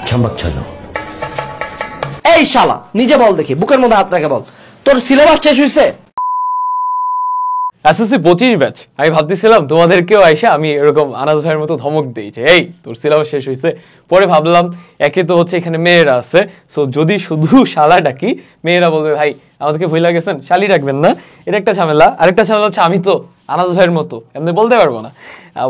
চমক চলো। এই শালা নিজে বল দেখি, বুকের মধ্যে হাত রেখে বল, তোর সিলেবাস শেষ হয়েছে? SSC 25 batch. আমি ভাবতেছিলাম তোমাদেরকেও আইসা আমি এরকম আনাজ ভাইয়ের মতো ধমক দিই যে এই তোর সিলেবাস শেষ হয়েছে। পরে ভাবলাম একে তো হচ্ছে এখানে মেয়েরা আছে, সো যদি শুধু শালা ডাকি মেয়েরা বলবে ভাই আমাদেরকে ভুলে গেছেন, শালি রাখবেন না, এটা একটা ঝামেলা। আরেকটা ঝামেলা হচ্ছে আমি তো আনাজ ভাইয়ের মতো এমনি বলতে পারবো না,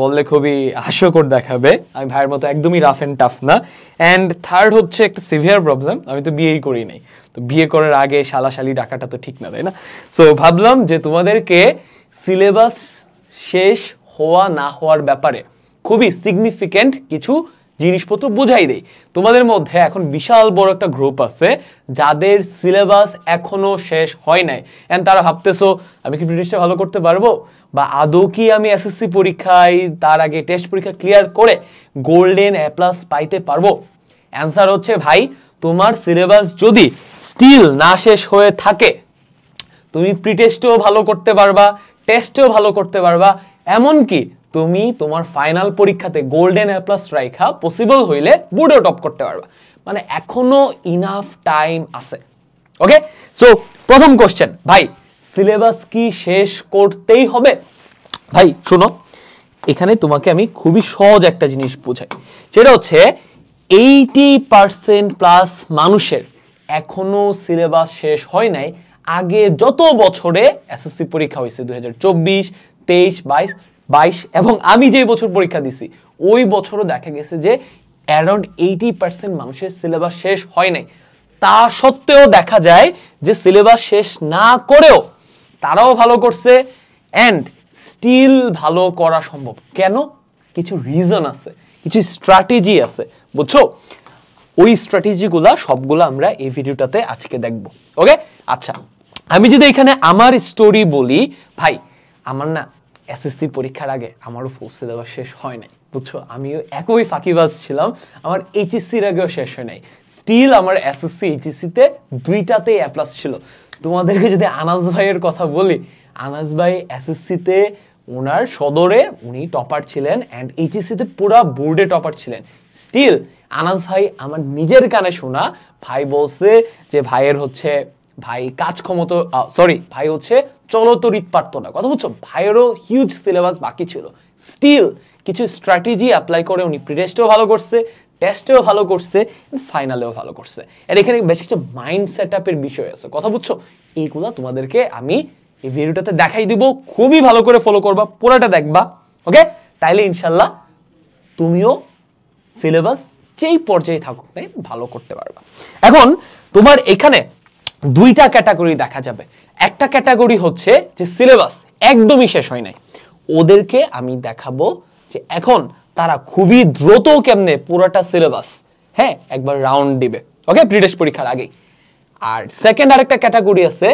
বললে খুবই হাস্যকর দেখাবে। আমি ভাইয়ের মতো একদমই রাফ অ্যান্ড টাফ না। অ্যান্ড থার্ড হচ্ছে একটা সিভিয়ার প্রবলেম, আমি তো বিয়েই করি নাই, তো বিয়ে করার আগে শালা শালি ডাকাটা তো ঠিক না, তাই না? সো ভাবলাম যে তোমাদেরকে সিলেবাস শেষ হওয়া না হওয়ার ব্যাপারে খুবই সিগনিফিকেন্ট কিছু জিনিসপত্র বুঝাই দেই। তোমাদের মধ্যে এখন বিশাল বড় একটা গ্রুপ আছে যাদের সিলেবাস এখনো শেষ হয় নাই, এন্ড তারা ভাবতেছো আমি কি ব্রিটিশটা ভালো করতে পারবো, বা আদৌ কি আমি এসএসসি পরীক্ষায় তার আগে টেস্ট পরীক্ষা ক্লিয়ার করে গোল্ডেন এ প্লাস পাইতে পারবো? অ্যান্সার হচ্ছে ভাই, তোমার সিলেবাস যদি স্টিল না শেষ হয়ে থাকে তুমি প্রি টেস্টেও ভালো করতে পারবা, টেস্টেও ভালো করতে পারবা, এমনকি তুমি তোমার ফাইনাল পরীক্ষাতে গোল্ডেন এ প্লাস রাইখা পসিবল হইলে বোর্ডেও টপ করতে পারবা। মানে এখনো ইনাফ টাইম আছে। ওকে, সো প্রথম কোশ্চেন, ভাই সিলেবাস কি শেষ করতেই হবে? ভাই শোনো, এখানে তোমাকে আমি খুবই সহজ একটা জিনিস বোঝাই, সেটা হচ্ছে 80% প্লাস মানুষের এখনো সিলেবাস শেষ হয় নাই। আগে যত বছরে এসএসসি পরীক্ষা হয়েছে 2024, 23, 22 এবং আমি যে বছর পরীক্ষা দিছি ওই বছরও দেখা গেছে যে অ্যারাউন্ড 80% মানুষের সিলেবাস শেষ হয় নাই। তা সত্ত্বেও দেখা যায় যে সিলেবাস শেষ না করেও তারাও ভালো করছে অ্যান্ড স্টিল ভালো করা সম্ভব। কেন? কিছু রিজন আছে, কিছু স্ট্র্যাটেজি আছে, বুঝছো? ওই স্ট্র্যাটেজিগুলা সবগুলো আমরা এই ভিডিওটাতে আজকে দেখব। ওকে, আচ্ছা আমি যদি এখানে আমার স্টোরি বলি, ভাই আমার না এসএসসি পরীক্ষার আগে আমারও ফুল সিলেবাস শেষ হয় নাই, বুঝছো? আমিও একই ফাঁকিবাজ ছিলাম, আমার এইচএসসির আগেও শেষ হয় নাই। স্টিল আমার এসএসসি এইচএসসিতে দুইটাতেই এ প্লাস ছিল। তোমাদেরকে যদি আনাজ ভাইয়ের কথা বলি, আনাজ ভাই এসএসসিতে ওনার সদরে উনি টপার ছিলেন অ্যান্ড এইচএসসিতে পুরা বোর্ডে টপার ছিলেন। স্টিল আনাজ ভাই আমার নিজের কানে শোনা, ভাই বলছে যে ভাইয়ের হচ্ছে ভাই কাজ ক্ষমতা ভাই হচ্ছে চলতো রিত পারতো না, কথা বুঝছো? ভাইয়েরও হিউজ সিলেবাস বাকি ছিল। স্টিল কিছু স্ট্র্যাটেজি অ্যাপ্লাই করে উনি প্রি টেস্টেও ভালো করছে, টেস্টেও ভালো করছে, ফাইনালেও ভালো করছে। আর এখানে বেশ কিছু মাইন্ড সেট আপের বিষয় আছে, কথা বুঝছো? এইগুলো তোমাদেরকে আমি এই ভিডিওটাতে দেখাই দিব, খুবই ভালো করে ফলো করবা, পুরোটা দেখবা। ওকে, তাইলে ইনশাল্লাহ তুমিও সিলেবাস যেই পর্যায়ে থাকুক তাই ভালো করতে পারবা। এখন তোমার এখানে দুইটা ক্যাটাগরি দেখা যাবে। একটা ক্যাটাগরি হচ্ছে যে সিলেবাস একদমই শেষ হয় নাই, ওদেরকে আমি দেখাবো যে এখন তারা খুবই দ্রুত কেমনে পুরোটা সিলেবাস একবার রাউন্ড দিবে, ওকে, প্রি টেস্ট পরীক্ষার আগেই। আর সেকেন্ড আরেকটা ক্যাটাগরি আছে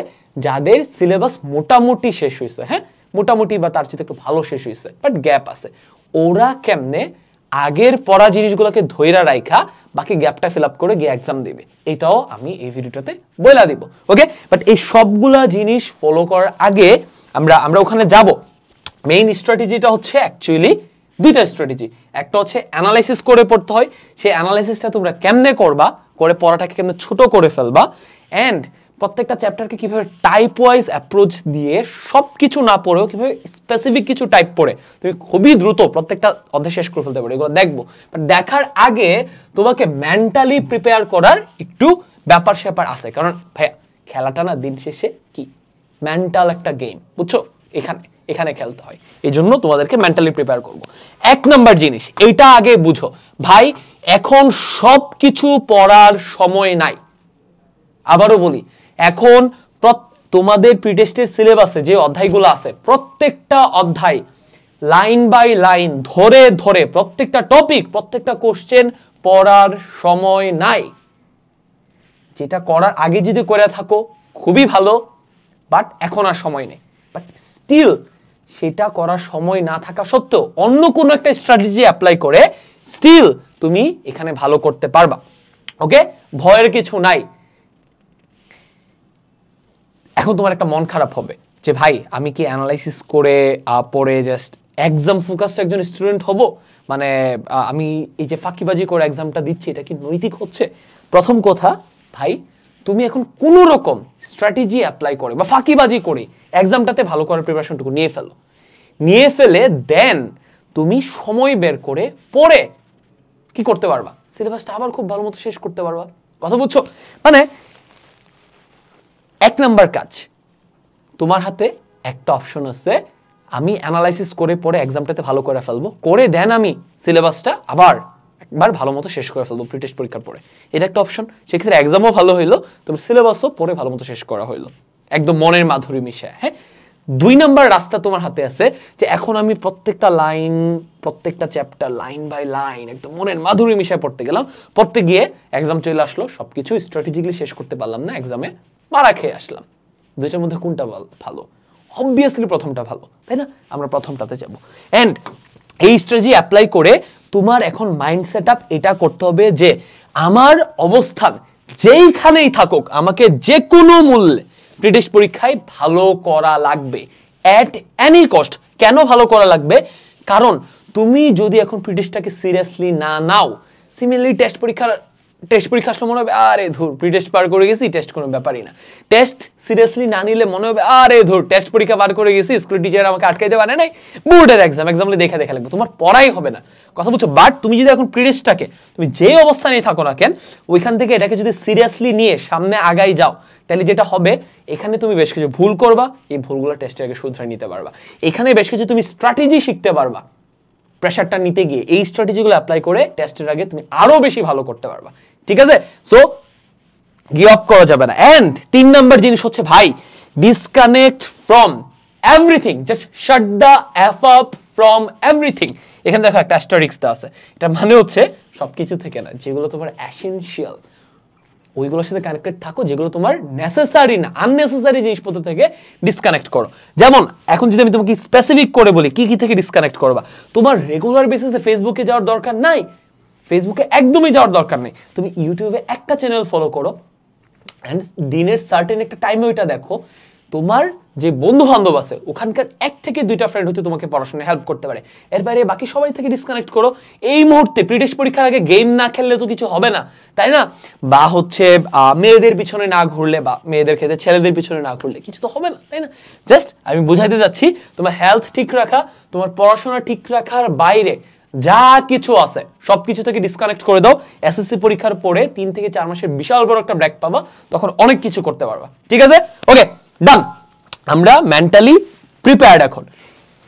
যাদের সিলেবাস মোটামুটি শেষ হয়েছে, মোটামুটি বা তার চেয়ে একটু ভালো শেষ হয়েছে বাট গ্যাপ আছে, ওরা কেমনে আগের পড়া জিনিসগুলোকে ধইরা রাইখা বাকি গ্যাপটা ফিল আপ করে গিয়ে এক্সাম দিবে, এটাও আমি এই ভিডিওটাতে বলে দিব। ওকে, বাট এই সবগুলা জিনিস ফলো করার আগে আমরা ওখানে যাব। মেইন স্ট্র্যাটেজিটা হচ্ছে অ্যাকচুয়ালি দুইটা স্ট্র্যাটেজি। একটা হচ্ছে অ্যানালাইসিস করে পড়তে হয়, সেই অ্যানালাইসিসটা তোমরা কেমনে করবা, করে পড়াটাকে কেমনে ছোট করে ফেলবা, অ্যান্ড প্রত্যেকটা চ্যাপ্টারকে কিভাবে টাইপ ওয়াইজ অ্যাপ্রোচ দিয়ে সবকিছু না পড়েও কিভাবে স্পেসিফিক কিছু টাইপ পড়ে তুমি খুবই দ্রুত প্রত্যেকটা অধ্যায় শেষ করে ফেলতে পারো, এগুলো দেখবো। বাট দেখার আগে তোমাকে মেন্টালি প্রিপেয়ার করার একটু ব্যাপার স্যাপার আছে, কারণ ভাইয়া খেলাটা না দিন শেষে কি মেন্টাল একটা গেম, বুঝছো? এখানে খেলতে হয়, এই জন্য তোমাদেরকে মেন্টালি প্রিপেয়ার করবো। এক নাম্বার জিনিস এইটা আগে বুঝো, ভাই এখন সবকিছু পড়ার সময় নাই। আবারও বলি, এখন তোমাদের প্রি টেস্টের সিলেবাসে যে অধ্যায়গুলো আছে প্রত্যেকটা অধ্যায় লাইন বাই লাইন ধরে ধরে প্রত্যেকটা টপিক প্রত্যেকটা কোশ্চেন পড়ার সময় নাই। যেটা করার আগে যদি করে থাকো খুবই ভালো, বাট এখন আর সময় নেই। বাট স্টিল সেটা করার সময় না থাকা সত্ত্বেও অন্য কোনো একটা স্ট্র্যাটেজি অ্যাপ্লাই করে স্টিল তুমি এখানে ভালো করতে পারবা। ওকে, ভয়ের কিছু নাই। এখন তোমার একটা মন খারাপ হবে যে ভাই আমি কি অ্যানালাইসিস করে পড়ে জাস্ট এক্সাম ফোকাসড একজন স্টুডেন্ট হব, মানে আমি এই যে ফাঁকিবাজি করে এক্সামটা দিচ্ছি এটা কি নৈতিক হচ্ছে? প্রথম কথা ভাই, তুমি এখন কোনো রকম স্ট্র্যাটেজি অ্যাপ্লাই করে বা ফাঁকিবাজি করে এক্সামটাতে ভালো করার প্রিপারেশনটুকু নিয়ে ফেলে দেন তুমি সময় বের করে পরে কি করতে পারবা, সিলেবাসটা আবার খুব ভালো মতো শেষ করতে পারবা। কথা বুঝছো? মানে 1 নাম্বার কাজ, তোমার হাতে একটা অপশন আছে, আমি অ্যানালাইসিস করে পরে এক্সামটাতে ভালো করে ফেলবো, করে দেন আমি সিলেবাসটা আবার একবার ভালো মতো শেষ করে ফেলবো প্রি টেস্ট পরীক্ষার পরে। এটা একটা অপশন, সেক্ষেত্রে এক্সামও ভালো হইলো, তোমার সিলেবাসও পরে ভালো মতো শেষ করা হইলো, একদম মনের মাধুরী মিশায়। হ্যাঁ, 2 নাম্বার রাস্তা তোমার হাতে আছে যে এখন আমি প্রত্যেকটা লাইন, প্রত্যেকটা চ্যাপ্টার লাইন বাই লাইন একদম মনের মাধুরী মিশায় পড়তে গেলাম, পড়তে গিয়ে এক্সাম চলে আসলো, সবকিছু স্ট্র্যাটেজিক্যালি শেষ করতে পারলাম না, এক্সামে মারা খেয়ে আসলাম। দুইটার মধ্যে কোনটা ভালো? অবভিয়াসলি প্রথমটা ভালো, তাই না? আমরা প্রথমটাতে যাব। এন্ড এই স্ট্র্যাটেজি অ্যাপ্লাই করে তোমার এখন মাইন্ড সেটআপ এটা করতে হবে যে আমার অবস্থান যেইখানেই থাকুক আমাকে যে কোনো মূল্যে প্রি টেস্ট পরীক্ষায় ভালো করা লাগবে, অ্যাট এনি কস্ট। কেন ভালো করা লাগবে? কারণ তুমি যদি এখন প্রি টেস্টটাকে সিরিয়াসলি না নাও, সিমিলারলি টেস্ট পরীক্ষা আসলে মনে হবে আরে ধুর প্রি টেস্ট পার করে গেছি, টেস্ট কোনো ব্যাপারই না। টেস্ট সিরিয়াসলি না নিলে মনে হবে আরে ধুর টেস্ট পরীক্ষা পার করে গেছি, স্কুল টিচার আমাকে আটকাইতে পারে নাই, বোর্ডের এক্সামে দেখা লাগবে, তোমার পড়াই হবে না। কথা বুঝছো? বাট তুমি যদি এখন প্রি টেস্টটাকে তুমি যে অবস্থানেই থাকো না কেন ওইখান থেকে এটাকে যদি সিরিয়াসলি নিয়ে সামনে আগাই যাও, তাহলে যেটা হবে এখানে তুমি বেশ কিছু ভুল করবা, এই ভুলগুলো টেস্টের আগে শুধরে নিতে পারবা। এখানে বেশ কিছু তুমি স্ট্র্যাটেজি শিখতে পারবা, প্রেশারটা নিতে গিয়ে এই স্ট্র্যাটেজিগুলো অ্যাপ্লাই করে টেস্টের আগে তুমি আরো বেশি ভালো করতে পারবা। ঠিক আছে? সো গিভ আপ করা যাবে না। এন্ড 3 নাম্বার জিনিস হচ্ছে ভাই, disconnect from everything, just shut the F up from everything. এখানে দেখো একটা অ্যাস্টারিক্সটা আছে, এটা মানে হচ্ছে সবকিছু থেকে না, যেগুলো তোমার এসেনশিয়াল ওইগুলোর সাথে কানেক্টেড থাকো, যেগুলো তোমার নেসেসারি না আননেসেসারি জিনিসপত্র থেকে ডিসকানেক্ট করো। যেমন এখন যদি আমি তোমাকে স্পেসিফিক করে বলি কি কি থেকে ডিসকানেক্ট করবা, তোমার রেগুলার বেসিসে ফেসবুকে যাওয়ার দরকার নাই, ফেসবুকে একদমই যাওয়ার দরকার নেই। তুমি ইউটিউবে একটা চ্যানেল ফলো করো এন্ড দিনের সার্টেন একটা টাইমে ওইটা দেখো, তোমার যে বন্ধু বান্ধব আছে ওখানকার 1 থেকে 2টা ফ্রেন্ড হতে তোমাকে পড়াশোনায় হেল্প করতে পারে, এর বাইরে বাকি সবাই থেকে ডিসকানেক্ট করো। এই মুহূর্তে প্রি টেস্ট পরীক্ষার আগে গেম না খেললে তো কিছু হবে না, তাই না? বা হচ্ছে মেয়েদের পিছনে না ঘুরলে, বা মেয়েদের ক্ষেত্রে ছেলেদের পিছনে না ঘুরলে কিছু তো হবে না, তাই না? জাস্ট আমি বুঝাইতে যাচ্ছি, তোমার হেলথ ঠিক রাখা, তোমার পড়াশোনা ঠিক রাখার বাইরে যা কিছু আছে সবকিছু থেকে ডিসকানেক্ট করে দাও। এসএসসি পরীক্ষার পরে 3 থেকে 4 মাসের বিশাল বড় একটা ব্রেক পাবা, তখন অনেক কিছু করতে পারবা। ঠিক আছে? ওকে, ডান। আমরা মেন্টালি প্রিপেয়ার্ড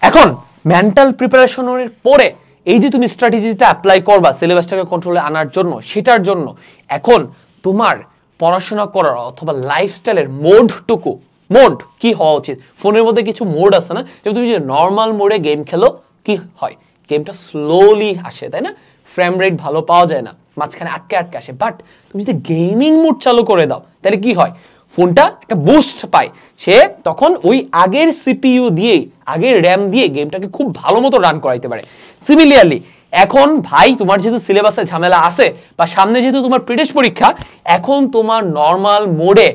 এখন মেন্টাল প্রিপারেশনের পরে এই যে তুমি স্ট্র্যাটেজিটা অ্যাপ্লাই করবা সিলেবাসটাকে কন্ট্রোলে আনার জন্য, সেটার জন্য এখন তোমার পড়াশোনা করার অথবা লাইফস্টাইলের মোড কি হওয়া উচিত। ফোনের মধ্যে কিছু মোড আছে না, যেমন তুমি যে নর্মাল মোডে গেম খেলো কি হয়, গেমটা স্লোলি আসে, তাই না? ফ্রেম রেট ভালো পাওয়া যায় না, মাঝখানে আটকে আসে। বাট তুমি যদি গেমিং মোড চালু করে দাও তাহলে কি হয়, ফোনটা একটা বুস্ট পায়, সে তখন ওই আগের সিপিইউ দিয়ে, আগের র্যাম দিয়ে গেমটাকে খুব ভালো মতো রান করাইতে পারে। সিমিলারলি এখন ভাই তোমার যেহেতু সিলেবাসের ঝামেলা আছে, বা সামনে যেহেতু তোমার প্রি টেস্ট পরীক্ষা, এখন তোমার নর্মাল মোডে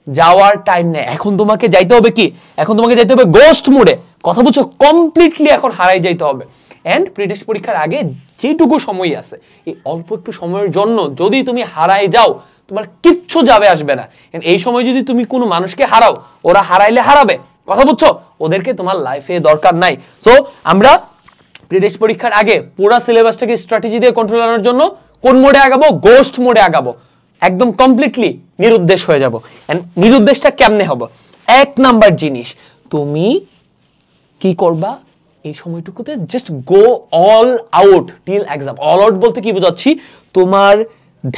যাওয়ার টাইম নেই, এখন তোমাকে যাইতে হবে কি, এখন তোমাকে যাইতে হবে গোস্ট মোডে। কথা বুঝছো? কমপ্লিটলি এখন হারাই যাইতে হবে। এন্ড প্রি টেস্ট পরীক্ষার আগে যেটুকু সময় আছে, এই অল্প একটু সময়ের জন্য যদি তুমি হারাই যাও, তোমার কিচ্ছু যাবে আসবে না। এই সময় যদি তুমি কোনো মানুষকে হারাও, ওরা হারাইলে হারাবে। কথা বুঝছো? ওদেরকে তোমার লাইফে দরকার নাই। সো আমরা প্রি টেস্ট পরীক্ষার আগে পুরো সিলেবাসটাকে স্ট্র্যাটেজি দিয়ে কন্ট্রোল করার জন্য কোন মোডে আগাবো? গোস্ট মোডে আগাবো, একদম কমপ্লিটলি নিরুদ্দেশ হয়ে যাব। এন্ড নিরুদ্দেশটা কেমনে হবে? 1 নাম্বার জিনিস, তুমি কি করবা এই সময়টুকুতে, just go all out till exam. All out বলতে কি বোঝাচ্ছি, তোমার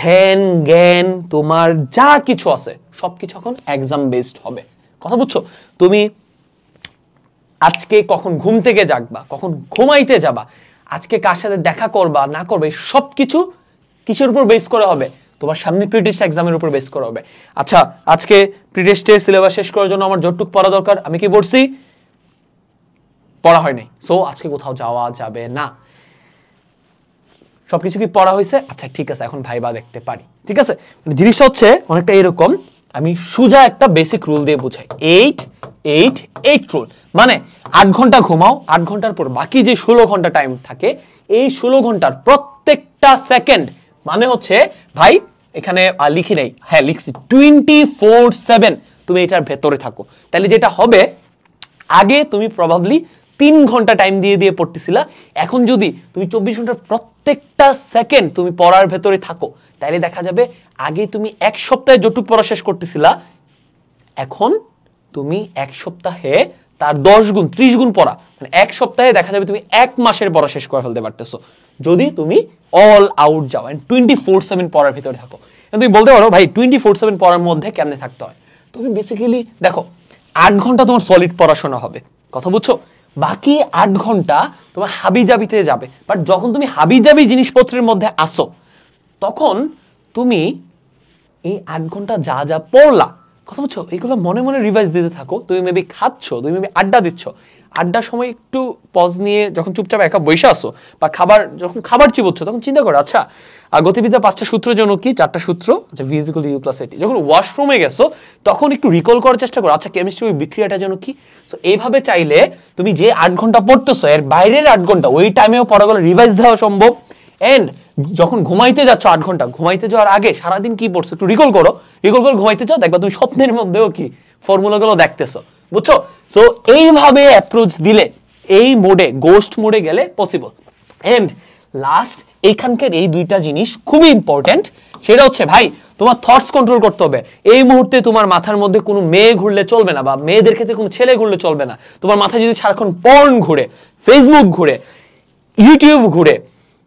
ধ্যান জ্ঞান তোমার যা কিছু আছে সবকিছু এখন এক্সাম বেসড হবে। কথা বুঝছো? তুমি আজকে কখন ঘুম থেকে জাগবা, কখন ঘুমাইতে যাবা, আজকে কার সাথে দেখা করবা না করবে, সবকিছু কিসের উপর বেস করা হবে? তোমার সামনে প্রি টেস্ট এক্সামের উপর বেস করা হবে। আচ্ছা, আজকে প্রি টেস্টের সিলেবাস শেষ করার জন্য আমার যতটুকু পড়া দরকার আমি কি পড়ছি? পড়া হয় নাই, সো আজকে কোথাও যাওয়া যাবে না। সবকিছু কি পড়া হয়েছে? আচ্ছা ঠিক আছে, এখন ভাইবা দেখতে পারি। ঠিক আছে, জিনিসটা হচ্ছে অনেকটা এরকম আমি সোজা একটা বেসিক রুল দিয়ে বুঝাই, 8-8-8 রুল। মানে 8 ঘন্টা ঘুমাও, 8 ঘন্টার পর বাকি যে 16 ঘন্টা টাইম থাকে, এই 16 ঘন্টার প্রত্যেকটা সেকেন্ড মানে হচ্ছে ভাই এখানে লিখি নাই, হ্যাঁ লিখছি 24/7 তুমি এটার ভেতরে থাকো। তাহলে যেটা হবে, আগে তুমি প্রবাবলি 3 ঘন্টা টাইম দিয়ে দিয়ে পড়তেছিলা, এখন যদি তুমি 24 ঘন্টার প্রত্যেকটা সেকেন্ড তুমি পড়ার ভেতরে থাকো, তাহলে দেখা যাবে আগে তুমি 1 সপ্তাহে যতটুকু পড়া শেষ করতেছিলা, এখন তুমি 1 সপ্তাহে তার 10 গুণ 30 গুণ পড়া, মানে 1 সপ্তাহে দেখা যাবে তুমি 1 মাসের পড়া শেষ করে ফেলতে পারতেছো যদি তুমি অল আউট যাও এন্ড 24/7 পড়ার ভিতরে থাকো। তুমি বলতে পারো ভাই 24/7 পড়ার মধ্যে কেমনে থাকতে হয়? তুমি বেসিক্যালি দেখো 8 ঘন্টা তোমার সলিড পড়াশোনা হবে, কথা বুঝছো? বাকি 8 ঘন্টা তোমার হাবিজাবিতে যাবে। বাট যখন তুমি হাবিজাবি জিনিসপত্রের মধ্যে আসো, তখন তুমি এই 8 ঘন্টা যা যা পড়লা, কথা বুঝছো, এইগুলো মনে মনে রিভাইজ দিতে থাকো। তুমি মেবি খাচ্ছ, তুমি মেবি আড্ডা দিচ্ছ, আড্ডার সময় একটু পজ নিয়ে যখন চুপচাপ একা বসে আসো, বা যখন খাবার চিবোচ্ছ, তখন চিন্তা করো আচ্ছা গতিবিদ্যা 5টা সূত্র জন্য কি 4টা সূত্র, আচ্ছা v = u + at। যখন ওয়াশরুমে গেছো তখন একটু রিকল করার চেষ্টা করো, আচ্ছা কেমিস্ট্রি বিক্রিয়াটা যেন কি। সো এইভাবে চাইলে তুমি যে 8 ঘন্টা পড়তেছো এর বাইরের 8 ঘন্টা ওই টাইমেও পড়াগুলো রিভাইজ দেওয়া সম্ভব। এন্ড যখন ঘুমাইতে যাচ্ছ 8 ঘন্টা, ঘুমাইতে যাওয়ার আগে সারাদিন কি পড়ছো একটু রিকল করে ঘুমাইতে যাও, দেখবা তুমি স্বপ্নের মধ্যেও কি ফর্মুলাগুলো দেখতেছো, বুঝছো? সো এইভাবে অ্যাপ্রোচ দিলে, এই মোডে গোস্ট মোডে গেলে পসিবল। এন্ড লাস্ট এইখানকার এই দুইটা জিনিস খুবই ইম্পর্টেন্ট, সেটা হচ্ছে ভাই তোমার থটস কন্ট্রোল করতে হবে। এই মুহূর্তে তোমার মাথার মধ্যে কোনো মেয়ে ঘুরলে চলবে না, বা মেয়েদের ক্ষেত্রে কোনো ছেলে ঘুরলে চলবে না। তোমার মাথায় যদি সারাক্ষণ পর্ন ঘুরে, ফেসবুক ঘুরে, ইউটিউব ঘুরে,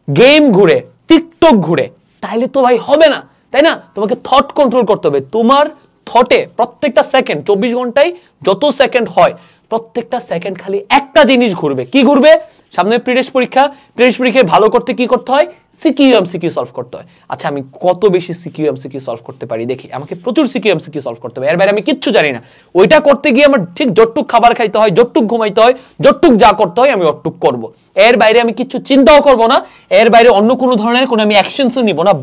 গেম ঘুরে, টিকটক ঘুরে, তাইলে তো ভাই হবে না, তাই না? তোমাকে থট কন্ট্রোল করতে হবে। তোমার থটে প্রত্যেকটা সেকেন্ড, 24 ঘন্টায় যত সেকেন্ড হয় প্রত্যেকটা সেকেন্ড খালি একটা জিনিস ঘুরবে। কি ঘুরবে? সামনে প্রি-টেস্ট পরীক্ষা, প্রি-টেস্ট পরীক্ষায় ভালো করতে কি করতে হয়? সিকিউ এমসিকিউ সলভ করতে হয়। আচ্ছা আমি কত বেশি সিকিউ এমসিকিউ সলভ করতে পারি দেখি, আমাকে প্রচুর সিকিউ এমসিকিউ সলভ করতে হবে, এর বাইরে আমি কিচ্ছু জানি না। ওইটা করতে গিয়ে আমার ঠিক যতটুক খাবার খাইতে হয়, যতটুক ঘুমাইতে হয়, যতটুক যা করতে হয় আমি অতটুক করব। এর বাইরে আমি কিচ্ছু চিন্তাও করব না, এর বাইরে অন্য কোনো ধরনের কোনো আমি অ্যাকশনসও নিব না।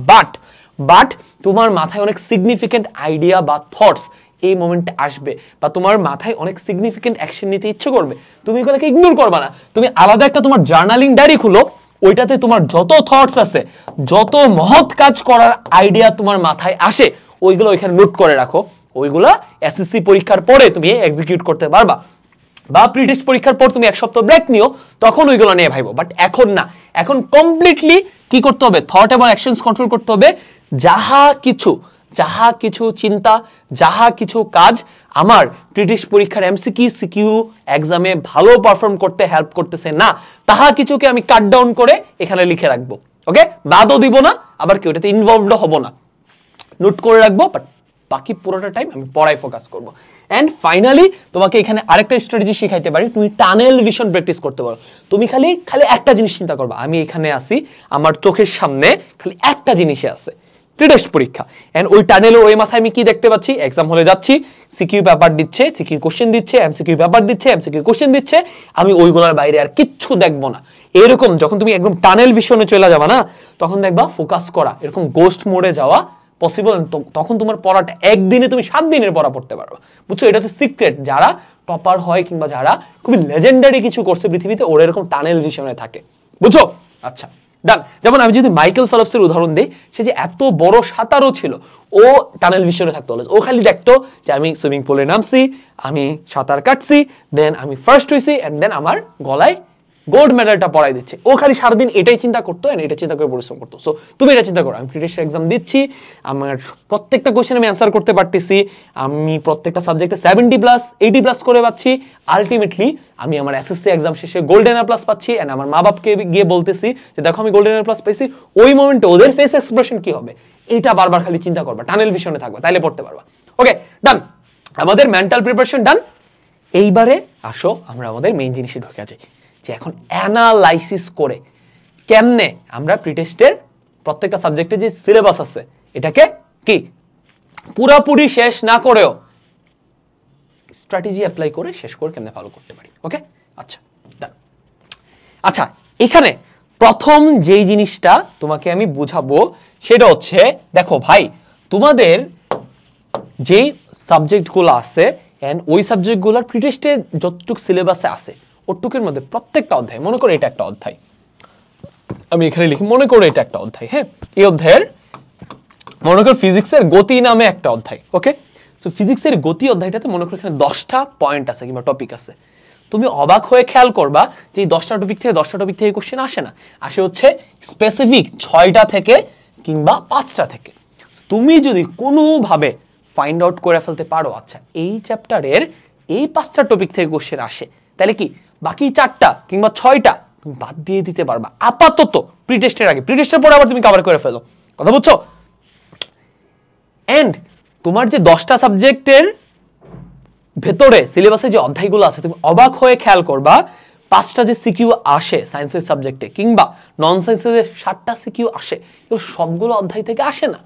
বাট তোমার মাথায় অনেক সিগনিফিকেন্ট আইডিয়া বা থটস এই মোমেন্টে আসবে, বা তোমার মাথায় অনেক সিগনিফিকেন্ট অ্যাকশন নিতে ইচ্ছে করবে, তুমি এগুলোকে ইগনোর করবা না। তুমি আলাদা একটা তোমার জার্নালিং ডায়েরি খুলো, ওইটাতে তোমার যত থটস আছে, যত মহৎ কাজ করার আইডিয়া তোমার মাথায় আসে, ওইগুলো ওইখানে নোট করে রাখো। ওইগুলা এসএসসি পরীক্ষার পরে তুমি এক্সিকিউট করতে পারবা, বা প্রি-টেস্ট পরীক্ষার পর তুমি 1 সপ্তাহ ব্রেক নিও, তখন ওইগুলো নিয়ে ভাইবো। বাট এখন না, এখন কমপ্লিটলি কি করতে হবে? থট এবং অ্যাকশনস কন্ট্রোল করতে হবে। যাহা কিছু চিন্তা, যাহা কিছু কাজ আমার প্রি-টেস্ট পরীক্ষার এমসিকিউ সিকিউ এক্সামে ভালো পারফর্ম করতে হেল্প করতেছে না, তাহা কিছুকে আমি কাট ডাউন করে এখানে লিখে রাখবো। ওকে, বাদও দিব না, আবার কেউ এটাতে ইনভলভড হব না, নোট করে রাখবো। বাট বাকি পুরোটা টাইম আমি পড়ায় ফোকাস করবো। এন্ড ফাইনালি তোমাকে এখানে আরেকটা স্ট্র্যাটেজি শেখাইতে পারি, তুমি টানেল ভিশন প্র্যাকটিস করতে পারো। তুমি খালি একটা জিনিস চিন্তা করবা, আমি এখানে আসি, আমার চোখের সামনে খালি একটা জিনিসই আছে, প্রি-টেস্ট পরীক্ষা। এন্ড ওই টানেলের ওই মাথায় আমি কি দেখতে পাচ্ছি? এক্সাম হলে যাচ্ছি, সিকিউ পেপার দিচ্ছে, সিকিউ কোশ্চেন দিচ্ছে, এমসিকিউ পেপার দিচ্ছে, এমসিকিউ কোশ্চেন দিচ্ছে, আমি ওইগুলোর বাইরে আর কিচ্ছু দেখবো না। এরকম যখন তুমি একদম টানেল ভিশনে চলে যাবা না, তখন দেখবা ফোকাস করা, এরকম গোস্ট মোডে যাওয়া পসিবল। তখন তোমার পড়াটা একদিনে তুমি 7 দিনের পড়া পড়তে পারবা, বুঝছো? এটা হচ্ছে সিক্রেট। যারা টপার হয় কিংবা যারা খুবই লেজেন্ডারি কিছু করছে পৃথিবীতে, ওরা এরকম টানেল ভিশনে থাকে, বুঝছো? আচ্ছা ডান। যেমন আমি যদি মাইকেল ফেলপসের উদাহরণ দিই, সে যে এত বড় সাঁতারও ছিল, ও টানেল ভিশনে থাকতো। ও খালি দেখতো যে আমি সুইমিং পুলে নামছি, আমি সাঁতার কাটছি, দেন আমি ফার্স্ট হইছি, এন্ড দেন আমার গলায় গোল্ড মেডেলটা পরাই দিচ্ছে। ও খালি সারাদিন এটাই চিন্তা করতো, এটা চিন্তা করে পরিশ্রম করতো। সো তুমি এটা চিন্তা করো, আমি প্রি-টেস্ট এক্সাম দিচ্ছি, আমার প্রত্যেকটা কোশ্চেন আমি অ্যান্সার করতে পারতেছি, আমি প্রত্যেকটা সাবজেক্টে 70+, 80+ করে পাচ্ছি, আলটিমেটলি আমি আমার এসএসসি এক্সাম শেষে গোল্ডেন A+ পাচ্ছি। এন্ড আমার মা বাপকে গিয়ে বলতেছি যে দেখো আমি গোল্ডেন A+ পাইছি। ওই মোমেন্টে ওদের ফেস এক্সপ্রেশন কি হবে, এইটা বারবার খালি চিন্তা করবা, টানেল ভিশনে থাকবা, তাইলে পড়তে পারবা। ওকে ডান, আমাদের মেন্টাল প্রিপারেশন ডান। এইবারে আসো আমরা আমাদের মেইন জিনিসে ঢুকে যাই, যে এখন অ্যানালাইসিস করে কেমনে আমরা প্রি-টেস্টের প্রত্যেকটা সাবজেক্টে যে সিলেবাস আছে এটাকে কি পুরাপুরি শেষ না করেও স্ট্র্যাটেজি অ্যাপ্লাই করে শেষ করে কেমনে ভালো করতে পারি। ওকে আচ্ছা ডান। আচ্ছা এখানে প্রথম যেই জিনিসটা তোমাকে আমি বুঝাবো সেটা হচ্ছে, দেখো ভাই তোমাদের যেই সাবজেক্টগুলো আছে এন্ড ওই সাবজেক্টগুলোর প্রিটেস্টে যতটুকু সিলেবাসে আছে ওটুকুর মধ্যে প্রত্যেকটা অধ্যায়, মনে করো এটা একটা অধ্যায়, আমি এখানে লিখি, মনে করো এটা একটা অধ্যায়, হ্যাঁ, এই অধ্যায়ের মনে করো ফিজিক্সের গতি নামে একটা অধ্যায়, ওকে। সো ফিজিক্সের গতি অধ্যায়টাতে মনে করো এখানে 10টা পয়েন্ট আছে কিংবা টপিক আছে। তুমি অবাক হয়ে খেয়াল করবা যে এই 10টা টপিক থেকে কোশ্চেন আসে না, আসে হচ্ছে স্পেসিফিক 6টা থেকে কিংবা 5টা থেকে। তুমি যদি কোনোভাবে ফাইন্ড আউট করে ফেলতে পারো আচ্ছা এই চ্যাপ্টারের এই 5টা টপিক থেকে কোশ্চেন আসে, তাহলে কি বাকি 4টা কিংবা 6টা তুমি বাদ দিয়ে দিতে পারবা আপাতত প্রিটেস্টের আগে। প্রিটেস্টের পরে আবার তুমি কভার করে ফেলো, কথা বুঝছো? এন্ড তোমার যে 10টা সাবজেক্টের ভেতরে সিলেবাসে যে অধ্যায়গুলো আছে তুমি অবাক হয়ে খেয়াল করবা 5টা যে সিকিউ আসে সায়েন্সের সাবজেক্টে কিংবা নন সায়েন্সের যে 7টা সিকিউ আসে এগুলো সবগুলো অধ্যায় থেকে আসে না।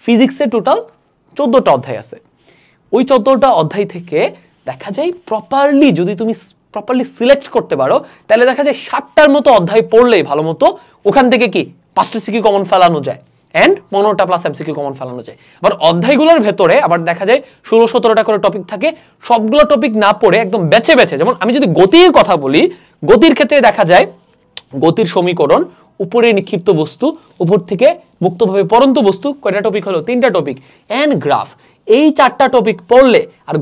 ফিজিক্সে টোটাল 14টা অধ্যায় আছে, ওই 14টা অধ্যায় থেকে দেখা যায় প্রপারলি যদি তুমি প্রপারলি সিলেক্ট করতে পারো তাহলে দেখা যায় 7টার মতো অধ্যায় পড়লেই ভালো মতো ওখান থেকে কি 5টা সিকিউ কমন ফেলানো যায় এন্ড 15টা প্লাস এমসিকিউ কমন ফেলানো যায়। আবার অধ্যায়গুলোর ভেতরে আবার দেখা যায় 16-17টা করে টপিক থাকে, সবগুলো টপিক না পড়ে একদম বেছে বেছে, যেমন আমি যদি গতির কথা বলি, গতির ক্ষেত্রে দেখা যায় গতির সমীকরণ, উপরে নিক্ষিপ্ত বস্তু, উপর থেকে মুক্তভাবে পড়ন্ত বস্তু, কয়টা টপিক হলো 3টা টপিক, এন্ড গ্রাফ, এই 4টা টপিক পড়লে আর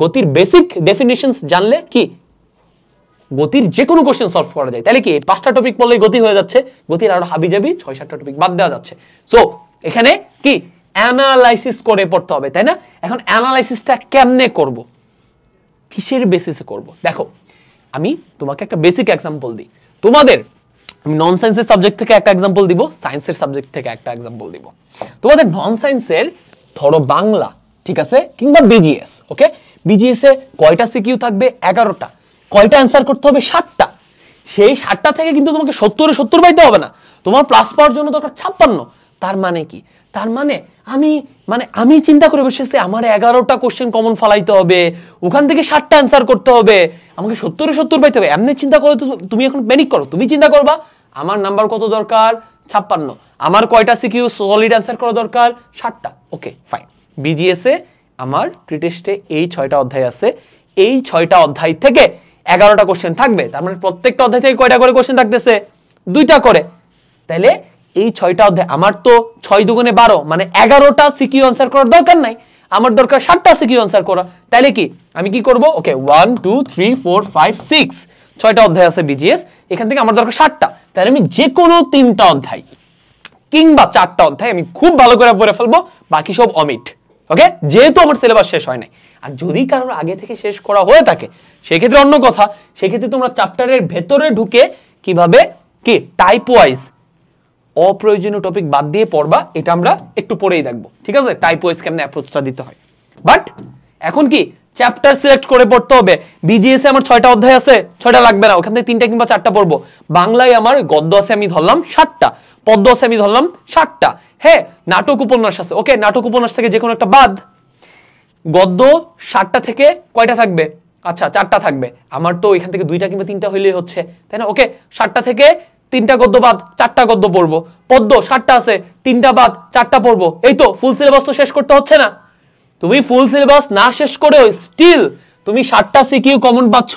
গতির বেসিক ডেফিনিশনস জানলে কি গতির যে কোনো কোশ্চেন সলভ করা যায়। তাহলে কি 5টা টপিক পড়লেই গতি হয়ে যাচ্ছে, গতির আরো হাবিজাবি 6-7টা টপিক বাদ দেওয়া যাচ্ছে। সো এখানে কি অ্যানালাইসিস করে পড়তে হবে, তাই না? এখন অ্যানালাইসিসটা কেমনে করব, কিসের বেসিসে করব? দেখো আমি তোমাকে একটা বেসিক এক্সাম্পল দিই, তোমাদের আমি নন সায়েন্সের সাবজেক্ট থেকে একটা এক্সাম্পল দিব, সায়েন্সের সাবজেক্ট থেকে একটা এক্সাম্পল দিব। তোমাদের নন সায়েন্সের ধরো বাংলা, ঠিক আছে, কিংবা বিজিএস, ওকে, বিজিএস এ কয়টা সিকিউ থাকবে? 11টা। কয়টা অ্যান্সার করতে হবে? 7টা। সেই 7টা থেকে কিন্তু তোমাকে 70 পাইতে হবে না, তোমার প্লাস পাওয়ার জন্য দরকার 56। তার মানে কি? তার মানে আমি চিন্তা করে বসেছি আমার 11টা কোশ্চেন কমন ফলাইতে হবে, ওখান থেকে 7টা অ্যান্সার করতে হবে, আমাকে 70 পাইতে হবে। এমনি চিন্তা করো তো তুমি এখন প্যানিক করো, তুমি চিন্তা করবা আমার নাম্বার কত দরকার? 56। আমার কয়টা সিকিউ সলিড অ্যান্সার করা দরকার? 7টা। Okay fine. বিজিএস এ আমার প্রিটেস্টে এই 6টা অধ্যায় আছে, এই 6টা অধ্যায় থেকে 11টা কোশ্চেন থাকবে, তার মানে প্রত্যেকটা অধ্যায় থেকে কয়টা করে কোশ্চেন থাকতেছে? 2টা করে। তাইলে এই 6টা অধ্যায় আমার তো 6 দুগুণে 12, মানে 11টা সিকিউ আনসার করার দরকার নাই, আমার দরকার 7টা সিকিউ আনসার করা। তাইলে কি আমি কি করব? ওকে 1 2 3 4 5 6 6টা অধ্যায় আছে বিজিএস, এখান থেকে আমার দরকার 7টা। তাহলে আমি যে কোনো 3টা অধ্যায় কিংবা 4টা অধ্যায় আমি খুব ভালো করে পড়ে ফেলবো, বাকি সব অমিট, ওকে, যেহেতু আমার সিলেবাস শেষ হয় নাই। আর যদি কারোর আগে থেকে শেষ করা হয়ে থাকে সেক্ষেত্রে অন্য কথা, সেক্ষেত্রে তোমরা চ্যাপ্টারের ভেতরে ঢুকে কিভাবে কি টাইপ ওয়াইজ অপ্রয়োজনীয় টপিক বাদ দিয়ে পড়বা, এটা আমরা একটু পরেই দেখবো, ঠিক আছে, টাইপ ওয়াইজ কেমনে অ্যাপ্রোচটা দিতে হয়। বাট এখন কি চ্যাপ্টার সিলেক্ট করে পড়তে হবে। বিজিএস এ আমার 6টা অধ্যায় আছে, 6টা লাগবে না, ওখান থেকে 3টা কিংবা 4টা পড়বো। বাংলায় আমার গদ্য আছে আমি ধরলাম 7টা, পদ্য আছে আমি ধরলাম 7টা, হ্যাঁ, নাটক উপন্যাস আছে, ওকে, নাটক উপন্যাস থেকে যে কোনো একটা বাদ। গদ্য 7টা থেকে কয়টা থাকবে? আচ্ছা 4টা থাকবে, আমার তো এখান থেকে 2টা কিংবা 3টা হইলেই হচ্ছে, তাই না? ওকে, 7টা থেকে 3টা গদ্য বাদ, 4টা গদ্য পড়বো। পদ্য 7টা আছে, 3টা বাদ, 4টা পড়বো। এই তো ফুল সিলেবাস তো শেষ করতে হচ্ছে না। তুমি ফুল সিলেবাস না শেষ করেও স্টিল তুমি 7টা সিকিউ কমন পাচ্ছ,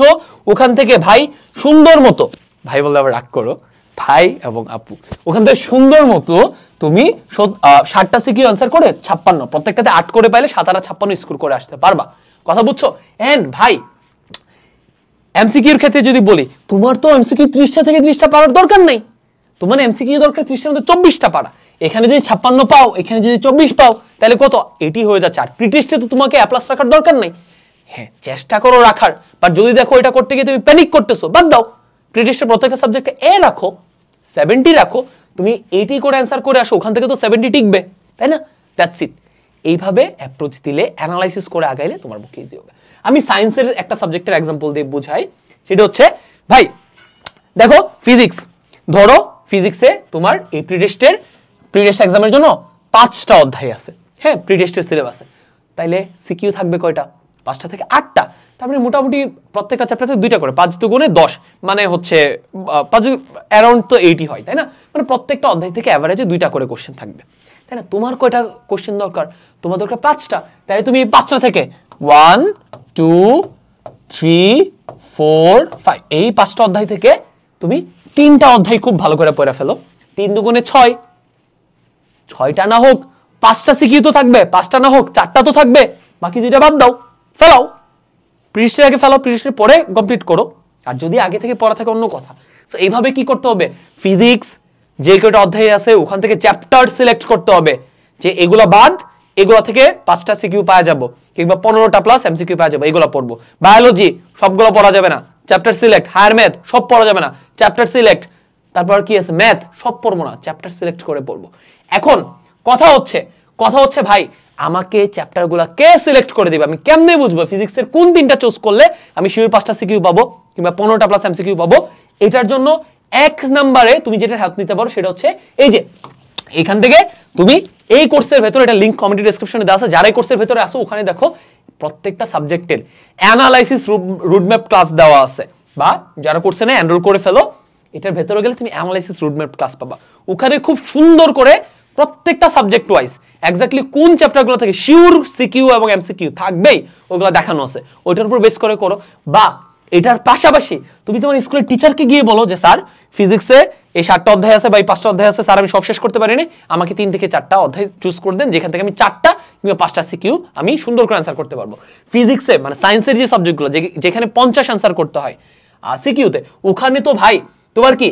ওখান থেকে ভাই সুন্দর মতো, ভাই বললে আবার রাগ করো, ভাই এবং আপু, ওখান থেকে সুন্দর মতো তুমি 7টা সিকিউ আনসার করে 56, প্রত্যেকটাতে 8 করে পাইলে 7 আর 56 স্কোর করে আসতে পারবা, কথা বুঝছো? এন্ড ভাই এমসিকিউর ক্ষেত্রে যদি বলি, তোমার তো এমসিকিউ 30টা থেকে 30টা পারার দরকার নাই, তোমার এমসিকিউ দরকার 30টার মধ্যে 24টা পারা। এখানে যদি 56 পাও, এখানে যদি 24 পাও, তাহলে কত? এটি হয়ে যাচ্ছে। আর প্রিটেস্টে তো তোমাকে এ প্লাস রাখার দরকার নাই, হ্যাঁ চেষ্টা করো রাখার, বাট যদি দেখো এটা করতে গিয়ে তুমি প্যানিক করতেছো, বাদ দাও। প্রিটেস্টের প্রত্যেকটা সাবজেক্টে এ রাখো, 70 রাখো, তুমি 80 করে অ্যান্সার করে আসো, ওখান থেকে তো 70 টিকবে, তাই না? That's it. এইভাবে অ্যাপ্রোচ দিলে, অ্যানালাইসিস করে আগাইলে তোমার পক্ষে ইজি হবে। আমি সায়েন্সের একটা সাবজেক্টের এক্সাম্পল দিয়ে বুঝাই, সেটা হচ্ছে ভাই দেখো ফিজিক্স, ধরো ফিজিক্সে তোমার এই প্রিটেস্ট এক্সামের জন্য 5টা অধ্যায় আছে, হ্যাঁ, প্রিটেস্টের সিলেবাসে। তাইলে সিকিউ থাকবে কয়টা? 5টা থেকে 8টা, তারপরে মোটামুটি প্রত্যেকটা চ্যাপ্টার থেকে 2টা করে, 5 দুগুণে 10, মানে হচ্ছে 5 অ্যারাউন্ড তো 80 হয়, তাই না? মানে প্রত্যেকটা অধ্যায় থেকে অ্যাভারেজে 2টা করে কোশ্চেন থাকবে, তাই না? তোমার কয়টা কোশ্চেন দরকার? তোমার দরকার 5টা, তাই তুমি 5টা থেকে 1 2 3 4 5 এই 5টা অধ্যায় থেকে তুমি 3টা অধ্যায় খুব ভালো করে পড়ে ফেলো। 3 দুগুণে 6, 6টা না হোক 5টা সিকিউ তো থাকবে, 5টা না হোক 4টা তো থাকবে, বাকি যেটা বাদ দাও, ফেলাও, পৃষ্ঠের আগে ফেলাও, পৃষ্ঠের পরে কমপ্লিট করো। আর যদি আগে থেকে পড়া থাকে অন্য কথা। সো এইভাবে কি করতে হবে, ফিজিক্স যে কয়টা অধ্যায় আছে ওখান থেকে চ্যাপ্টার সিলেক্ট করতে হবে, যে এগুলা বাদ এগুলা থেকে 5টা সিকিউ পাওয়া যাবো, কিংবা 15টা প্লাস এমসিকিউ পাওয়া যাবে, এগুলো পড়বো। বায়োলজি সবগুলো পড়া যাবে না, চ্যাপ্টার সিলেক্ট। হায়ার ম্যাথ সব পড়া যাবে না, চ্যাপ্টার সিলেক্ট। তারপর কি আছে, ম্যাথ সব পড়বো না, চ্যাপ্টার সিলেক্ট করে পড়বো। এখন কথা হচ্ছে ভাই, আমাকে চ্যাপ্টারগুলো কে সিলেক্ট করে দিবে? আমি কেমনে বুঝবো ফিজিক্সের কোন 3টা চুজ করলে আমি শিওর 5টা সিকিউ পাবো কিংবা 15টা প্লাস এমসিকিউ পাবো? এটার জন্য 1 নম্বরে তুমি যেটা হেল্প নিতে পারো সেটা হচ্ছে এই যে এখান থেকে তুমি এই কোর্সের ভেতরে, এটা লিংক কমেন্ট ডেসক্রিপশনে দেওয়া আছে, যারা এই কোর্সের ভেতরে আসো ওখানে দেখো প্রত্যেকটা সাবজেক্টের অ্যানালাইসিস রুটম্যাপ ক্লাস দেওয়া আছে, বা যারা কোর্সে নেয় এনরোল করে ফেলো, এটার ভেতরে গেলে তুমি অ্যানালাইসিস রুটম্যাপ ক্লাস পাবা। ওখানে খুব সুন্দর করে প্রত্যেকটা সাবজেক্ট ওয়াইজ এক্স্যাক্টলি কোন চ্যাপ্টারগুলো থেকে শিওর সিকিউ এবং এমসিকিউ থাকবেই ওগুলো দেখানো আছে, ওইটার উপর বেস করে করো। বা এটার পাশাপাশি তুমি তোমার স্কুলের টিচারকে গিয়ে বলো যে স্যার ফিজিক্সে এই 7টা অধ্যায় আছে বা এই 5টা অধ্যায় আছে স্যার, আমি সব শেষ করতে পারিনি, আমাকে 3 থেকে 4টা অধ্যায় চুজ করে দেন যেখান থেকে আমি 4টা কিংবা 5টা সিকিউ আমি সুন্দর করে অ্যান্সার করতে পারবো। ফিজিক্সে মানে সায়েন্সের যে সাবজেক্টগুলো যেখানে 50 অ্যান্সার করতে হয় সিকিউতে, ওখানে তো ভাই তোমার কি,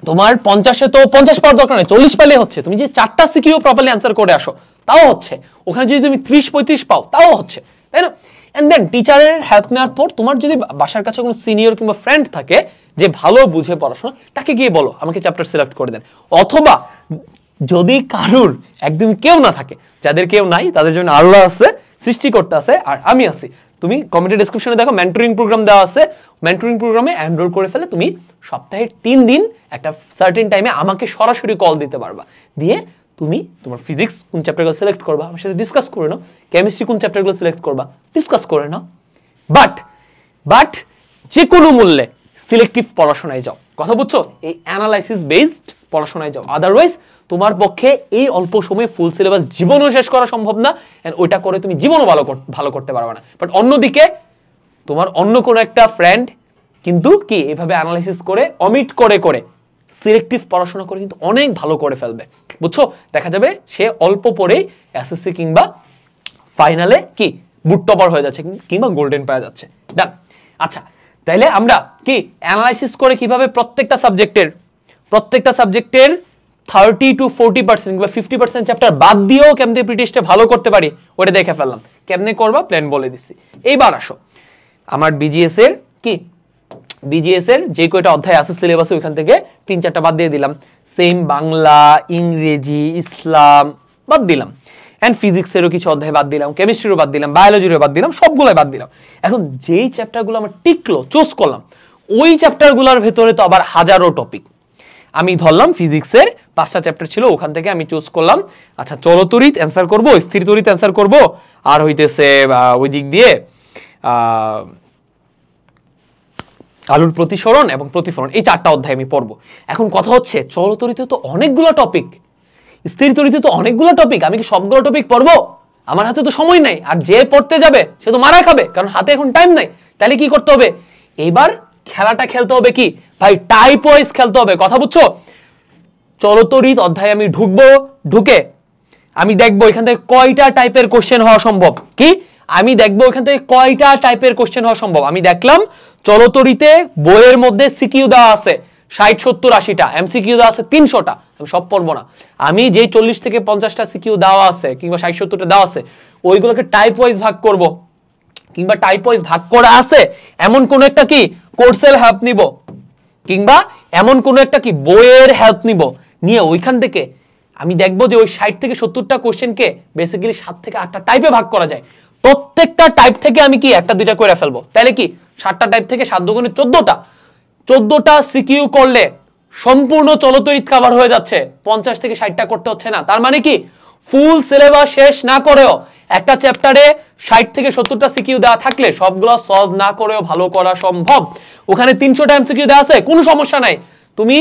তোমার 50-এ তো 50 পাওয়ার দরকার নেই, 40 পেলে হচ্ছে। তুমি যে 4টা সিকিউ প্রপারলি অ্যান্সার করে আসো তাও হচ্ছে, ওখানে যদি তুমি 30-35 পাও তাও হচ্ছে, তাই না? এন্ড দেন টিচারের হেল্প নেওয়ার পর তোমার যদি বাসার কাছে কোনো সিনিয়র কিংবা ফ্রেন্ড থাকে যে ভালো বুঝে পড়াশোনা, তাকে গিয়ে বলো আমাকে চ্যাপ্টার সিলেক্ট করে দেন। অথবা যদি কারুর একদম কেউ না থাকে, যাদের কেউ নাই তাদের জন্য আল্লাহ আছে, সৃষ্টিকর্তা আছে, আর আমি আছি। তুমি কমেন্টের ডেসক্রিপশনে দেখো মেন্টরিং প্রোগ্রাম দেওয়া আছে, মেন্টরিং প্রোগ্রামে এনরোল করে ফেলে তুমি সপ্তাহে 3 দিন একটা সার্টেন টাইমে আমাকে সরাসরি কল দিতে পারবা, দিয়ে তুমি তোমার ফিজিক্স কোন চ্যাপ্টারগুলো সিলেক্ট করবা আমার সাথে ডিসকাস করে নাও, কেমিস্ট্রি কোন চ্যাপ্টারগুলো সিলেক্ট করবা ডিসকাস করে নাও। বাট যে কোনো মূল্যে সিলেক্টিভ পড়াশোনায় যাও, কথা বুঝছো? এই অ্যানালাইসিস বেসড পড়াশোনায় যাও, আদারওয়াইজ তোমার পক্ষে এই অল্প সময়ে ফুল সিলেবাস জীবনও শেষ করা সম্ভব না, এন্ড ওইটা করে তুমি জীবনও ভালো করতে পারবে না। বাট অন্যদিকে তোমার অন্য কোনো একটা ফ্রেন্ড কিন্তু কি এইভাবে অ্যানালাইসিস করে অমিট করে সিলেক্টিভ পড়াশোনা করে কিন্তু অনেক ভালো করে ফেলবে, বুঝছো? দেখা যাবে সে অল্প পরেই এসএসসি কিংবা ফাইনালে কি বুট টপার হয়ে যাচ্ছে কিংবা গোল্ডেন পাওয়া যাচ্ছে। ডান। আচ্ছা, তাইলে আমরা কি অ্যানালাইসিস করে কিভাবে প্রত্যেকটা সাবজেক্টের 30 to 40% কিংবা 50% চ্যাপ্টার বাদ দিয়েও কেমনে প্রিটেস্টে ভালো করতে পারি ওটা দেখে ফেললাম। কেমনে করবা প্ল্যান বলে দিছি। এইবার আসো আমার বিজিএস এর যে কয়টা অধ্যায় আছে সিলেবাসে ওইখান থেকে 3-4টা বাদ দিয়ে দিলাম। সেম বাংলা, ইংরেজি, ইসলাম বাদ দিলাম, এন্ড ফিজিক্সেরও কিছু অধ্যায় বাদ দিলাম, কেমিস্ট্রিরও বাদ দিলাম, বায়োলজিরও বাদ দিলাম, সবগুলাই বাদ দিলাম। এখন যেই চ্যাপ্টারগুলো আমার টিকলো চুজ করলাম, ওই চ্যাপ্টারগুলোর ভেতরে তো আবার হাজারো টপিক। আমি ধরলাম ফিজিক্সের 5টা চ্যাপ্টার ছিল, ওখান থেকে আমি চুজ করলাম আচ্ছা চলতরিৎ অ্যান্সার করব, স্থির তড়িৎ অ্যান্সার করব, আর হইতেছে ওই দিক দিয়ে আলোর প্রতিসরণ এবং প্রতিফলন, এই 4টা অধ্যায় আমি পড়বো। এখন কথা হচ্ছে চলতরিতে তো অনেকগুলো টপিক, স্থির তড়িতে তো অনেকগুলো টপিক, আমি কি সবগুলো টপিক পড়বো? আমার হাতে তো সময় নাই, আর যে পড়তে যাবে সে তো মারা খাবে, কারণ হাতে এখন টাইম নাই। তাহলে কি করতে হবে? এইবার খেলাটা খেলতে হবে কি ভাই, টাইপ ওয়াইজ খেলতে হবে, কথা বুঝছো? চলতরিৎ অধ্যায়ে আমি ঢুকে আমি দেখবো এখান থেকে কয়টা টাইপের কোশ্চেন হওয়া সম্ভব। কি আমি দেখবো এখান থেকে কয়টা টাইপের কোশ্চেন হওয়া সম্ভব। আমি দেখলাম চলতরিতে বইয়ের মধ্যে সিকিউ দেওয়া আছে 60-70-80টা, এমসিকিউ দেওয়া আছে 300টা, আমি সব পড়বো না। আমি যেই 40 থেকে 50টা সিকিউ দেওয়া আছে কিংবা 60-70টা দেওয়া আছে ওইগুলোকে টাইপ ওয়াইজ ভাগ করব, কিংবা টাইপ ওয়াইজ ভাগ করা আছে এমন কোন একটা কি কোর্সের হেল্প নিব, কিংবা এমন কোন একটা কি বইয়ের হেল্প নিব, নিয়ে ওইখান থেকে আমি দেখবো যে ওই 60 থেকে 70টা কোশ্চেনকে বেসিক্যালি 7 থেকে 8টা টাইপে ভাগ করা যায়। প্রত্যেকটা টাইপ থেকে আমি কি 1টা-2টা করে ফেলবো, তাহলে কি 7টা টাইপ থেকে 7 দুগুণে 14টা সিকিউ করলে সম্পূর্ণ চলতরিৎ কভার হয়ে যাচ্ছে, 50 থেকে 60টা করতে হচ্ছে না। তার মানে কি ফুল সিলেবাস শেষ না করেও একটা চ্যাপ্টারে 60 থেকে 70টা সিকিউ দেওয়া থাকলে সবগুলো সলভ না করেও ভালো করা সম্ভব। ওখানে 300টা এমসিকিউ দেওয়া আছে, কোনো সমস্যা নাই। তুমি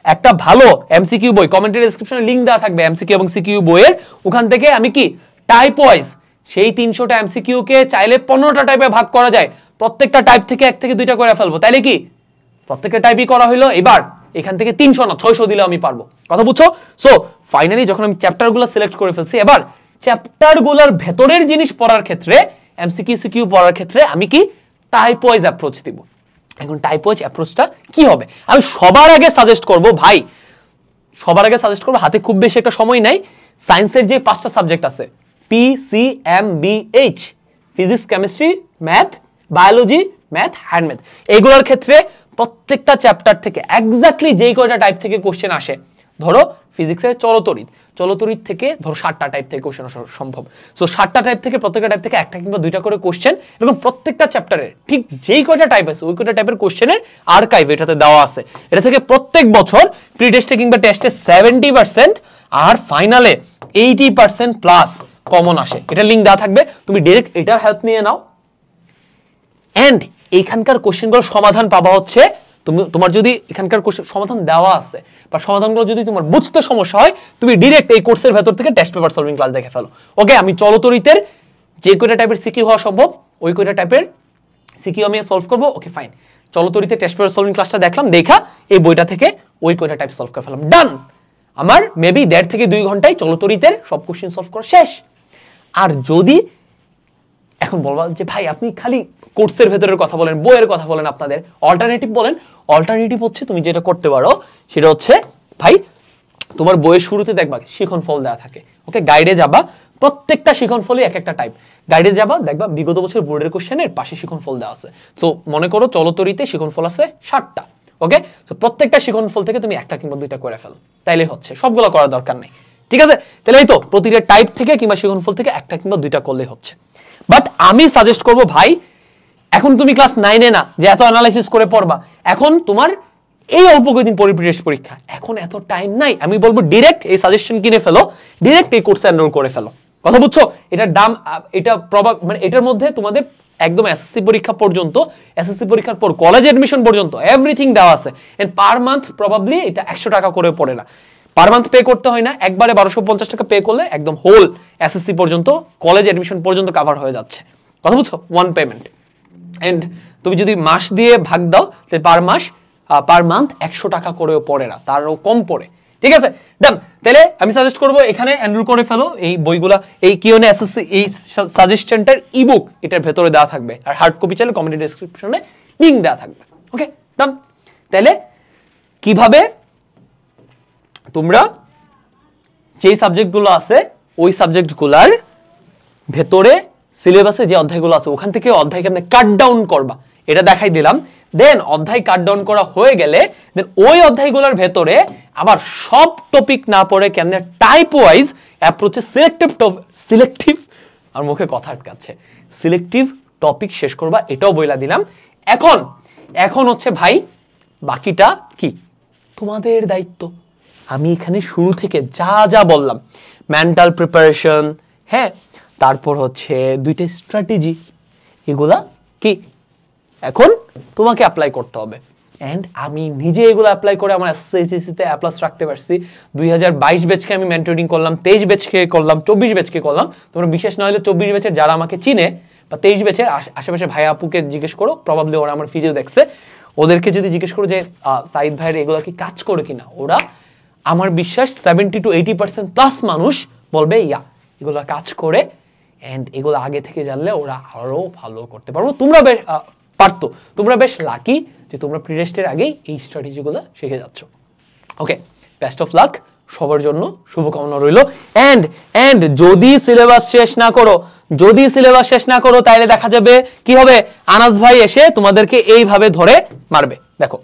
একটা ভালো এমসিকিউ বই, কমেন্টের ডেসক্রিপশনে লিংক দেওয়া থাকবে এমসিকিউ এবং সিকিউ বইয়ের, ওখান থেকে আমি কি টাইপ ওয়াইজ সেই 300টা এমসিকিউ কে চাইলে 15টা টাইপে ভাগ করা যায়, প্রত্যেকটা টাইপ থেকে 1 থেকে 2টা করে ফেলবো, তাইলে কি প্রত্যেকটা টাইপই করা হইলো। এবার এখান থেকে 300 না 600 দিলেও আমি পারবো, কথা বুঝছো? সো ফাইনালি যখন আমি চ্যাপ্টারগুলো সিলেক্ট করে ফেলছি, এবার চ্যাপ্টারগুলোর ভেতরের জিনিস পড়ার ক্ষেত্রে, এমসিকিউ সিকিউ পড়ার ক্ষেত্রে আমি কি টাইপ ওয়াইজ অ্যাপ্রোচ দিব। এখন টাইপ ওয়াইজ অ্যাপ্রোচটা কি হবে? আমি সবার আগে সাজেস্ট করব ভাই, সবার আগে সাজেস্ট করব, হাতে খুব বেশি একটা সময় নাই, সায়েন্সের যে 5টা সাবজেক্ট আছে PCMBH, physics, chemistry, math, biology, math, hand math, এইগুলোর ক্ষেত্রে প্রত্যেকটা চ্যাপ্টার থেকে এক্স্যাক্টলি যেই কয়টা টাইপ থেকে কোশ্চেন আসে, ধরো ফিজিক্সের চলতরিৎ, চলতরিৎ থেকে ধরো 60টা টাইপ থেকে কোশ্চেন আসা সম্ভব। সো 60টা টাইপ থেকে প্রত্যেকটা টাইপ থেকে 1টা কিংবা 2টা করে কোশ্চেন, এবং প্রত্যেকটা চ্যাপ্টারের ঠিক যেই কয়টা টাইপ আছে ওই কয়টা টাইপের কোশ্চেনের আর্কাইভ এটাতে দেওয়া আছে। এটা থেকে প্রত্যেক বছর প্রি টেস্টে কিংবা টেস্টে 70% আর ফাইনালে 80% প্লাস কমন আসে। এটা লিংক দেওয়া থাকবে, তুমি ডাইরেক্ট এটার হেল্প নিয়ে নাও। এন্ড এইখানকার কোশ্চেনগুলোর সমাধান পাবা হচ্ছে, তুমি তোমার যদি এখানকার কোশ্চেন সমাধান দেওয়া আছে বা সমাধানগুলো যদি তোমার বুঝতে সমস্যা হয়, তুমি ডাইরেক্ট এই কোর্সের ভেতর থেকে টেস্ট পেপার সলভিং ক্লাস দেখে ফেলো। ওকে, আমি চলতরিতের যে কয়টা টাইপের সিকিউ হওয়া সম্ভব ওই কয়টা টাইপের সিকিউ আমি সলভ করব। ওকে ফাইন, চলতরিতে টেস্ট পেপার সলভিং ক্লাসটা দেখলাম, দেখা এই বইটা থেকে ওই কয়টা টাইপ সলভ করে ফেলাম, ডান। আমার মেবি 1.5 থেকে 2 ঘন্টায় চলতরিতের সব কোশ্চেন সলভ করা শেষ। আর যদি এখন বলবা যে ভাই আপনি খালি কোর্সের ভেতরের কথা বলেন, বইয়ের কথা বলেন, আপনাদের অল্টারনেটিভ বলেন, অল্টারনেটিভ হচ্ছে তুমি যেটা করতে পারো সেটা হচ্ছে ভাই তোমার বইয়ের শুরুতে দেখবা শিখন ফল দেওয়া থাকে। ওকে, গাইডে যাবা, প্রত্যেকটা শিখন ফলই এক একটা টাইপ, গাইডে যাবা দেখবা বিগত বছর বোর্ডের কোশ্চেনের পাশে শিখন ফল দেওয়া আছে। সো মনে করো চলতরিতে শিখন ফল আছে 60টা। ওকে, সো প্রত্যেকটা শিখন ফল থেকে তুমি 1টা কিংবা 2টা করে ফেলো, তাইলে হচ্ছে, সবগুলো করার দরকার নেই। ঠিক আছে, তাহলে এই তো প্রতিটা টাইপ থেকে কিংবা শিখন ফল থেকে 1টা কিংবা 2টা করলে হচ্ছে। বাট আমি সাজেস্ট করব ভাই, এখন তুমি ক্লাস 9-এ না যে এত অ্যানালাইসিস করে পড়বা, এখন তোমার এই অল্প কয়েকদিন পরে প্রিটেস্ট পরীক্ষা, এখন এত টাইম নাই। আমি বলবো ডাইরেক্ট এই সাজেশন কিনে ফেলো, ডাইরেক্ট এই কোর্সে এনরোল করে ফেলো, কথা বুঝছো? এটার দাম, এটা মানে এটার মধ্যে তোমাদের একদম এসএসসি পরীক্ষা পর্যন্ত, এসএসসি পরীক্ষার পর কলেজ অ্যাডমিশন পর্যন্ত এভরিথিং দেওয়া আছে। এন্ড পার মান্থ প্রবাবলি এটা 100 টাকা করে পড়ে না, পার মান্থ পে করতে হয় না, একবারে 1250 টাকা পে করলে একদম হোল এসএসসি পর্যন্ত, কলেজ অ্যাডমিশন পর্যন্ত কভার হয়ে যাচ্ছে, কথা বুঝছো? One payment. এন্ড তুমি যদি মাস দিয়ে ভাগ দাও তাহলে পার মান্থ 100 টাকা করেও পড়ে না, তারও কম পড়ে। ঠিক আছে, ডান। তাহলে আমি সাজেস্ট করবো এখানে এনরোল করে ফেলো এই বইগুলা, এই কিউএনএ এসএসসি এই সাজেশনটার ইবুক এটার ভেতরে দেওয়া থাকবে, আর হার্ড কপি চাইলে কমেন্ট ডেসক্রিপশনে লিংক দেওয়া থাকবে। ওকে, ডান। তাহলে কিভাবে তোমরা যেই সাবজেক্টগুলো আছে ওই সাবজেক্টগুলার ভেতরে সিলেবাসে যে অধ্যায়গুলো আছে ওখান থেকে অধ্যায় কেমনে কাট ডাউন করবা এটা দেখাই দিলাম। দেন অধ্যায় কাট ডাউন করা হয়ে গেলে দেন ওই অধ্যায়গুলোর ভেতরে আবার সব টপিক না পড়ে কেমনে টাইপ ওয়াইজ অ্যাপ্রোচে সিলেক্টিভ আর মুখে কথা আটকাচ্ছে, সিলেক্টিভ টপিক শেষ করবা, এটাও বইলা দিলাম। এখন হচ্ছে ভাই বাকিটা কি তোমাদের দায়িত্ব। আমি এখানে শুরু থেকে যা যা বললাম, মেন্টাল প্রিপারেশন, হ্যাঁ, তারপর হচ্ছে 2টা স্ট্র্যাটেজি, এগুলা কি এখন তোমাকে অ্যাপ্লাই করতে হবে। এন্ড আমি নিজে এগুলো অ্যাপ্লাই করে আমার এসএসসি-তে A+ রাখতে পারছি। 2022 ব্যাচকে আমি মেন্টরিং করলাম, 23 ব্যাচকে করলাম, 24 ব্যাচকে করলাম। তোমরা বিশেষ না হলে 24 ব্যাচের যারা আমাকে চিনে বা 23 ব্যাচের আশেপাশে ভাই আপুকে জিজ্ঞেস করো, প্রবাবলি ওরা আমার ভিডিও দেখছে, ওদেরকে যদি জিজ্ঞেস করো যে সাইদ ভাইয়ের এগুলো কি কাজ করে কিনা, ওরা আমার বিশ্বাস 70 to 80% প্লাস মানুষ বলবে ইয়া এগুলো কাজ করে। এন্ড এগুলো আগে থেকে জানলে ওরা আরো ভালো করতে পারবো। তোমরা বেশ পারতো, তোমরা বেশ লাকি যে তোমরা প্রি-টেস্টের আগেই এই স্ট্র্যাটেজিগুলো শিখে যাচ্ছ। ওকে, বেস্ট অফ লাক সবার জন্য, শুভকামনা রইল। এন্ড যদি সিলেবাস শেষ না করো তাইলে দেখা যাবে কি হবে, আনাস ভাই এসে তোমাদেরকে এইভাবে ধরে মারবে। দেখো